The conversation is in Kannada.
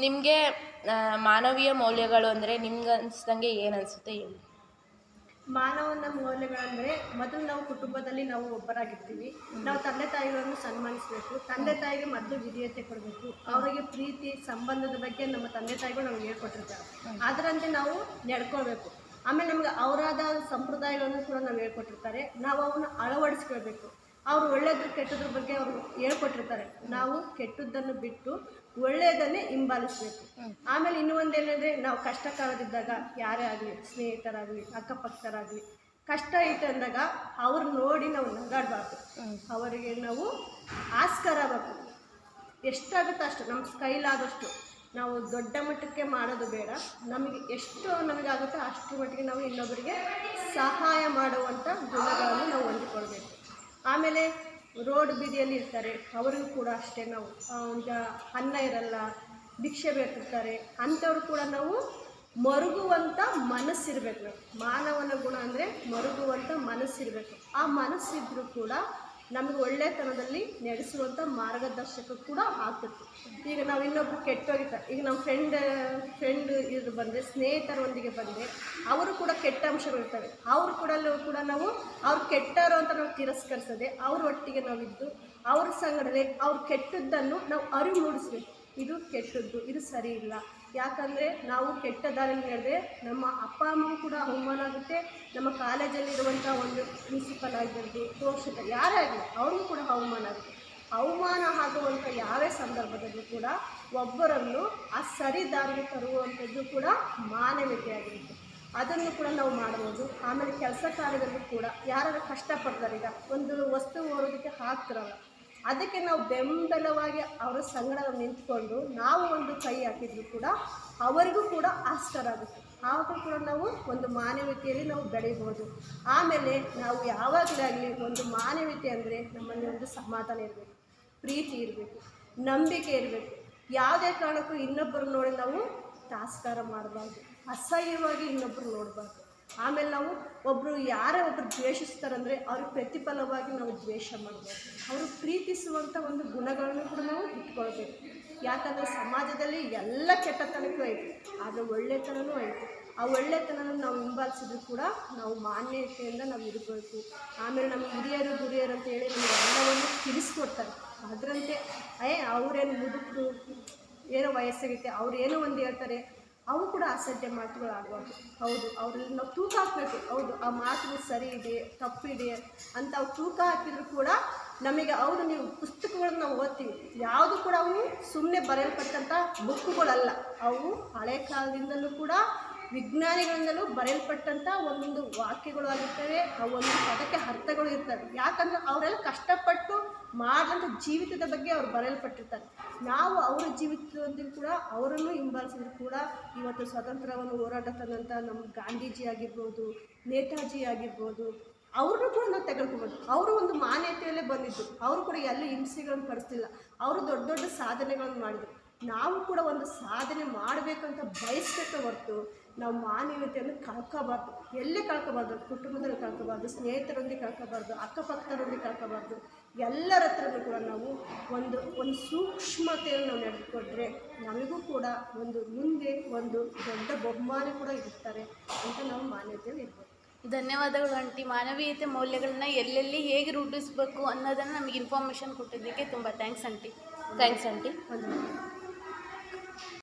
ನಿಮಗೆ ಮಾನವೀಯ ಮೌಲ್ಯಗಳು ಅಂದರೆ ನಿಮ್ಗೆ ಅನಿಸ್ದಂಗೆ ಏನು ಅನಿಸುತ್ತೆ ಹೇಳಿ? ಮಾನವನ ಮೌಲ್ಯಗಳಂದರೆ ಮೊದಲು ನಾವು ಕುಟುಂಬದಲ್ಲಿ ನಾವು ಒಬ್ಬರಾಗಿರ್ತೀವಿ. ನಾವು ತಂದೆ ತಾಯಿಗಳನ್ನು ಸನ್ಮಾನಿಸಬೇಕು. ತಂದೆ ತಾಯಿಗೆ ಮೊದಲು ವಿಧೇಯತೆ ಕೊಡಬೇಕು. ಅವರಿಗೆ ಪ್ರೀತಿ ಸಂಬಂಧದ ಬಗ್ಗೆ ನಮ್ಮ ತಂದೆ ತಾಯಿಗಳು ನಮ್ಗೆ ಹೇಳ್ಕೊಟ್ಟಿರ್ತಾರೆ, ಅದರಂತೆ ನಾವು ನಡ್ಕೊಳ್ಬೇಕು. ಆಮೇಲೆ ನಮ್ಗೆ ಅವರಾದ ಸಂಪ್ರದಾಯಗಳನ್ನು ಕೂಡ ನಾವು ಹೇಳ್ಕೊಟ್ಟಿರ್ತಾರೆ, ನಾವು ಅವನ್ನ ಅಳವಡಿಸ್ಕೊಳ್ಬೇಕು. ಅವರು ಒಳ್ಳೆಯದ್ರ ಕೆಟ್ಟದ್ರ ಬಗ್ಗೆ ಅವರು ಹೇಳ್ಕೊಟ್ಟಿರ್ತಾರೆ, ನಾವು ಕೆಟ್ಟದ್ದನ್ನು ಬಿಟ್ಟು ಒಳ್ಳೆಯದನ್ನೇ ಹಿಂಬಾಲಿಸಬೇಕು. ಆಮೇಲೆ ಇನ್ನೂ ಒಂದೇನೆಂದರೆ, ನಾವು ಕಷ್ಟ ಕಾಲದಿದ್ದಾಗ ಯಾರೇ ಆಗಲಿ, ಸ್ನೇಹಿತರಾಗಲಿ ಅಕ್ಕಪಕ್ಕರಾಗಲಿ, ಕಷ್ಟ ಇಟ್ಟು ಅಂದಾಗ ಅವ್ರು ನೋಡಿ ನಾವು ನಗಾಡಬಾರ್ದು. ಅವರಿಗೆ ನಾವು ಆಸ್ಕಾರ ಆಗಬೇಕು. ಎಷ್ಟಾಗುತ್ತೋ ಅಷ್ಟು ನಮ್ಮ ಕೈಲಾದಷ್ಟು ನಾವು ದೊಡ್ಡ ಮಟ್ಟಕ್ಕೆ ಮಾಡೋದು ಬೇಡ. ನಮಗೆ ಎಷ್ಟು ನಮಗಾಗುತ್ತೋ ಅಷ್ಟು ಮಟ್ಟಿಗೆ ನಾವು ಇನ್ನೊಬ್ಬರಿಗೆ ಸಹಾಯ ಮಾಡುವಂಥ ಗುಣಗಳನ್ನು ನಾವು ಹೊಂದಿಕೊಳ್ಬೇಕು. ಆಮೇಲೆ ರೋಡ್ ಬೀದಿಯಲ್ಲಿ ಇರ್ತಾರೆ, ಅವರಿಗೂ ಕೂಡ ಅಷ್ಟೇ ನಾವು ಈಗ ಅನ್ನ ಇರಲ್ಲ, ಭಿಕ್ಷೆ ಬೇಕಿರ್ತಾರೆ, ಅಂಥವ್ರು ಕೂಡ ನಾವು ಮರುಗುವಂಥ ಮನಸ್ಸಿರಬೇಕು. ಮಾನವನ ಗುಣ ಅಂದರೆ ಮರುಗುವಂಥ ಮನಸ್ಸಿರಬೇಕು. ಆ ಮನಸ್ಸಿದ್ರೂ ಕೂಡ ನಮಗೆ ಒಳ್ಳೆತನದಲ್ಲಿ ನಡೆಸುವಂಥ ಮಾರ್ಗದರ್ಶಕ ಕೂಡ ಆಗ್ತದೆ. ಈಗ ನಾವು ಇನ್ನೊಬ್ರು ಕೆಟ್ಟೋಗಿರ್ತಾರೆ, ಈಗ ನಮ್ಮ ಫ್ರೆಂಡ್ ಇದ್ರು ಬಂದರೆ, ಸ್ನೇಹಿತರೊಂದಿಗೆ ಬಂದರೆ ಅವರು ಕೂಡ ಕೆಟ್ಟ ಅಂಶಗಳಿರ್ತವೆ. ಅವ್ರ ಕೂಡ ನಾವು ಅವ್ರು ಕೆಟ್ಟರು ಅಂತ ನಾವು ತಿರಸ್ಕರಿಸದೆ ಅವ್ರ ಒಟ್ಟಿಗೆ ನಾವಿದ್ದು ಅವ್ರ ಸಂಗಡನೆ ಅವ್ರು ಕೆಟ್ಟದ್ದನ್ನು ನಾವು ಅರಿವು ಮೂಡಿಸ್ಬೇಕು. ಇದು ಕೆಟ್ಟದ್ದು, ಇದು ಸರಿ ಇಲ್ಲ. ಯಾಕಂದರೆ ನಾವು ಕೆಟ್ಟ ದಾರಿಯಲ್ಲಿ ನಡೆದರೆ ನಮ್ಮ ಅಪ್ಪ ಅಮ್ಮಗೂ ಕೂಡ ಅವಮಾನ ಆಗುತ್ತೆ. ನಮ್ಮ ಕಾಲೇಜಲ್ಲಿರುವಂಥ ಒಂದು ಪ್ರಿನ್ಸಿಪಲ್ ಆಗಿರ್ಬೋದು, ಪೋಷಕ ಯಾರೇ ಆಗಲಿ ಅವ್ರಿಗೂ ಕೂಡ ಅವಮಾನ ಆಗುತ್ತೆ. ಅವಮಾನ ಆಗುವಂಥ ಯಾವೇ ಸಂದರ್ಭದಲ್ಲೂ ಕೂಡ ಒಬ್ಬರನ್ನು ಆ ಸರಿ ದಾರಿಗೆ ತರುವಂಥದ್ದು ಕೂಡ ಮಾನವೀಯತೆಯಾಗಿರುತ್ತೆ. ಅದನ್ನು ಕೂಡ ನಾವು ಮಾಡ್ಬೋದು. ಆಮೇಲೆ ಕೆಲಸ ಕಾರ್ಯದಲ್ಲೂ ಕೂಡ ಯಾರು ಕಷ್ಟಪಡ್ತಾರೆ, ಈಗ ಒಂದು ವಸ್ತು ಓಡೋದಕ್ಕೆ ಆಗ್ತಿರಲ್ಲ, ಅದಕ್ಕೆ ನಾವು ಬೆಂಬಲವಾಗಿ ಅವರ ಸಂಗಡ ನಿಂತ್ಕೊಂಡು ನಾವು ಒಂದು ಕೈ ಹಾಕಿದ್ರು ಕೂಡ ಅವರಿಗೂ ಕೂಡ ಆಸ್ಕಾರ ಆಗುತ್ತೆ. ಆವಾಗ ಕೂಡ ನಾವು ಒಂದು ಮಾನವೀಯತೆಯಲ್ಲಿ ನಾವು ಬೆಳೀಬೋದು. ಆಮೇಲೆ ನಾವು ಯಾವಾಗಲಾಗಲಿ ಒಂದು ಮಾನವೀಯತೆ ಅಂದರೆ ನಮ್ಮಲ್ಲಿ ಒಂದು ಸಮಾಧಾನ ಇರಬೇಕು, ಪ್ರೀತಿ ಇರಬೇಕು, ನಂಬಿಕೆ ಇರಬೇಕು. ಯಾವುದೇ ಕಾರಣಕ್ಕೂ ಇನ್ನೊಬ್ಬರು ನೋಡಿ ನಾವು ತಾಸ್ಕಾರ ಮಾಡಬಾರ್ದು, ಅಸಹ್ಯವಾಗಿ ಇನ್ನೊಬ್ಬರು ನೋಡಬಾರ್ದು. ಆಮೇಲೆ ನಾವು ಯಾರೇ ಒಬ್ಬರು ದ್ವೇಷಿಸ್ತಾರಂದರೆ ಅವ್ರಿಗೆ ಪ್ರತಿಫಲವಾಗಿ ನಾವು ದ್ವೇಷ ಮಾಡಬಾರ್ದು. ಅವರು ಪ್ರೀತಿಸುವಂಥ ಒಂದು ಗುಣಗಳನ್ನು ಕೂಡ ನಾವು ಇಟ್ಕೊಳ್ಬೇಕು. ಯಾಕಂದರೆ ಸಮಾಜದಲ್ಲಿ ಎಲ್ಲ ಕೆಟ್ಟತನಕ್ಕೂ ಐತೆ, ಆದರೆ ಒಳ್ಳೆತನವೂ ಐತೆ. ಆ ಒಳ್ಳೆತನ ನಾವು ಹಿಂಬಾಲಿಸಿದ್ರು ಕೂಡ ನಾವು ಮಾನ್ಯತೆಯಿಂದ ನಾವು ಇರಬೇಕು. ಆಮೇಲೆ ನಮ್ಮ ಹಿರಿಯರು ಗುರಿಯರು ಅಂತೇಳಿ ನಮಗೆ ಎಲ್ಲವನ್ನು ತಿಳಿಸ್ಕೊಡ್ತಾರೆ. ಅದರಂತೆ ಅವರೇನು ಮುದುಕರು ಏನೋ ವಯಸ್ಸಾಗೈತೆ ಅವ್ರು ಏನೋ ಒಂದು ಹೇಳ್ತಾರೆ, ಅವು ಕೂಡ ಅಸಡ್ಡೆ ಮಾತುಗಳು ಆಡಬಾರ್ದು. ಹೌದು, ಅವ್ರಲ್ಲಿ ನಾವು ತೂಕ ಹಾಕಬೇಕು. ಹೌದು, ಆ ಮಾತುಗಳು ಸರಿ ಇದೆ ತಪ್ಪಿದೆ ಅಂತ ಅವು ತೂಕ ಹಾಕಿದ್ರು ಕೂಡ ನಮಗೆ ಹೌದು, ನೀವು ಪುಸ್ತಕಗಳನ್ನು ನಾವು ಓದ್ತೀವಿ, ಯಾವುದು ಕೂಡ ಅವು ಸುಮ್ಮನೆ ಬರೆಯಲ್ಪಟ್ಟಂಥ ಬುಕ್ಕುಗಳಲ್ಲ. ಅವು ಹಳೆ ಕಾಲದಿಂದಲೂ ಕೂಡ ವಿಜ್ಞಾನಿಗಳಿಂದಲೂ ಬರೆಯಲ್ಪಟ್ಟಂಥ ಒಂದು ವಾಕ್ಯಗಳು ಆಗಿರ್ತವೆ. ಆ ಒಂದು ಪದಕ್ಕೆ ಅರ್ಥಗಳು ಇರ್ತವೆ. ಯಾಕಂದರೆ ಅವರೆಲ್ಲ ಕಷ್ಟಪಟ್ಟು ಮಾಡಿದಂಥ ಜೀವಿತದ ಬಗ್ಗೆ ಅವ್ರು ಬರೆಯಲ್ಪಟ್ಟಿರ್ತಾರೆ. ನಾವು ಅವರ ಜೀವಿತದೊಂದಿಗೆ ಕೂಡ ಅವರನ್ನು ಹಿಂಬಾಲಿಸಿದ್ರು ಕೂಡ ಇವತ್ತು ಸ್ವತಂತ್ರವನ್ನು ಹೋರಾಟ ತಂದಂಥ ನಮ್ಮ ಗಾಂಧೀಜಿ ಆಗಿರ್ಬೋದು, ನೇತಾಜಿ ಆಗಿರ್ಬೋದು, ಅವ್ರನ್ನೂ ಕೂಡ ನಾವು ತೆಗೆದುಕೊಬೋದು. ಅವರು ಒಂದು ಮಾನ್ಯತೆಯಲ್ಲೇ ಬಂದಿದ್ದು. ಅವರು ಕೂಡ ಎಲ್ಲಿ ಹಿಂಸೆಗಳನ್ನು ಪಡಿಸ್ತಿಲ್ಲ. ಅವರು ದೊಡ್ಡ ದೊಡ್ಡ ಸಾಧನೆಗಳನ್ನು ಮಾಡಿದರು. ನಾವು ಕೂಡ ಒಂದು ಸಾಧನೆ ಮಾಡಬೇಕಂತ ಬಯಸಬೇಕೆ ಹೊರತು ನಾವು ಮಾನವೀಯತೆಯನ್ನು ಕಳ್ಕೋಬಾರ್ದು. ಎಲ್ಲೇ ಕಳ್ಕೋಬಾರ್ದು, ಕುಟುಂಬದಲ್ಲಿ ಕಳ್ಕೋಬಾರ್ದು, ಸ್ನೇಹಿತರೊಂದಿಗೆ ಕಳ್ಕೋಬಾರ್ದು, ಅಕ್ಕಪಕ್ಕದವರೊಂದಿಗೆ ಕಳ್ಕೋಬಾರ್ದು. ಎಲ್ಲರ ಹತ್ರನೂ ಕೂಡ ನಾವು ಒಂದು ಸೂಕ್ಷ್ಮತೆಯನ್ನು ನಾವು ನಡೆದುಕೊಂಡ್ರೆ ನಮಗೂ ಕೂಡ ಒಂದು ಮುಂದೆ ಒಂದು ದೊಡ್ಡ ಬಹುಮಾನ ಕೂಡ ಇರ್ತಾರೆ ಅಂತ ನಾವು ಮಾನ್ಯತೆಯಲ್ಲಿ ಇರ್ಬೋದು. ಧನ್ಯವಾದಗಳು ಆಂಟಿ. ಮಾನವೀಯತೆ ಮೌಲ್ಯಗಳನ್ನ ಎಲ್ಲೆಲ್ಲಿ ಹೇಗೆ ರೂಢಿಸಬೇಕು ಅನ್ನೋದನ್ನು ನಮಗೆ ಇನ್ಫಾರ್ಮೇಷನ್ ಕೊಟ್ಟಿದ್ದಕ್ಕೆ ತುಂಬ ಥ್ಯಾಂಕ್ಸ್ ಆಂಟಿ. ವಂದನೆಗಳು.